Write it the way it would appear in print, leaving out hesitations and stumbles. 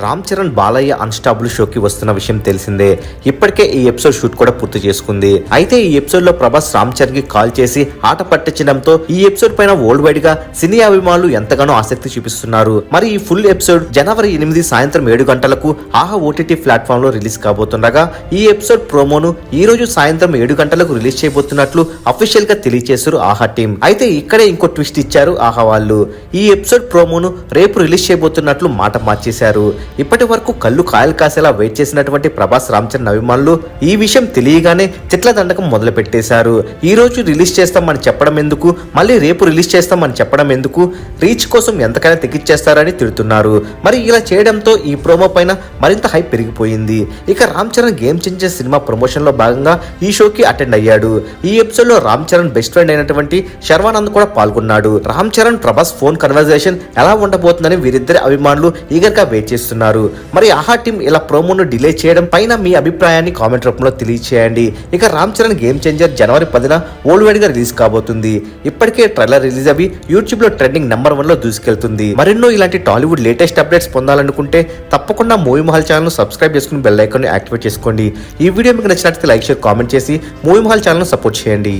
Ram Charan Balayya unstoppable షోకి వస్తున్న విషయం తెలిసిందే. ఇప్పటికే ఈ ఎపిసోడ్ షూట్ కూడా పూర్తి చేసుకుంది. అయితే ఈ ఎపిసోడ్ లో ప్రభాస్ రామ్ చరణ్ కి కాల్ చేసి ఆట పట్టించడంతో ఈ ఎపిసోడ్ పైన వరల్డ్ వైడ్ గా సినీ అభిమానులు ఎంతగానో ఆసక్తి చూపిస్తున్నారు. మరి ఈ ఫుల్ ఎపిసోడ్ జనవరి 8 సాయంత్రం 7 గంటలకు ఆహా ఓటీటీ ప్లాట్ఫామ్ లో రిలీజ్ కాబోతుండగా ఈ ఎపిసోడ్ ప్రోమోను ఈ రోజు సాయంత్రం 7 గంటలకు రిలీజ్ చేయబోతున్నట్లు అఫీషియల్ గా తెలియజేశారు ఆహా టీం. అయితే ఇక్కడే ఇంకో ట్విస్ట్ ఇచ్చారు ఆహా వాళ్ళు. ఈ ఎపిసోడ్ ప్రోమోను రేపు రిలీజ్ చేయబోతున్నట్లు మాట మార్చేశారు. ఇప్పటి వరకు కళ్ళు కాయలు కాసేలా వెయిట్ చేసినటువంటి ప్రభాస్ రామ్ చరణ్ అభిమానులు ఈ విషయం తెలియగానే తిట్ల దండకం మొదలు పెట్టేశారు. ఈ రోజు రిలీజ్ చేస్తామని చెప్పడం ఎందుకు, మళ్ళీ రేపు రిలీజ్ చేస్తామని చెప్పడం ఎందుకు, రీచ్ కోసం ఎంతకైనా తెగిచ్చేస్తారని తిడుతున్నారు. మరి ఇలా చేయడంతో ఈ ప్రోమో పైన మరింత హైప్ పెరిగిపోయింది. ఇక Ram Charan game changer cinema promotion లో భాగంగా ఈ షోకి అటెండ్ అయ్యాడు. ఈ ఎపిసోడ్ లో రామ్ చరణ్ బెస్ట్ ఫ్రెండ్ అయినటువంటి శర్వానంద్ కూడా పాల్గొన్నాడు. రామ్ చరణ్ ప్రభాస్ ఫోన్ కన్వర్జేషన్ ఎలా ఉండబోతుందని వీరిద్దరి అభిమానులు ఈగర్ గా వెయిట్ చేస్తున్నారు. మరి ఆహా టీం ఇలా ప్రోమోను డిలే చేయడం పైన మీ అభిప్రాయాన్ని కామెంట్ రూపంలో తెలియచేయండి. ఇక రామ్ చరణ్ గేమ్ చేంజర్ జనవరి 10న వరల్డ్ వైడ్ గా రిలీజ్ కాబోతుంది. ఇప్పటికే ట్రైలర్ రిలీజ్ అవి యూట్యూబ్ లో ట్రెండింగ్ నెంబర్ 1 లో దూసుకెళ్తుంది. మరెన్నో ఇలాంటి టాలీవుడ్ లేటెస్ట్ అప్డేట్స్ పొందాలనుకుంటే తప్పకుండా మూవీ మహల్ ఛానల్ సబ్స్క్రైబ్ చేసుకుని బెల్ ఐకాన్ యాక్టివేట్ చేసుకోండి. ఈ వీడియో మీకు నచ్చినట్లయితే లైక్ షేర్ కామెంట్ చేసి మూవీ మహల్ ఛానల్ సపోర్ట్ చేయండి.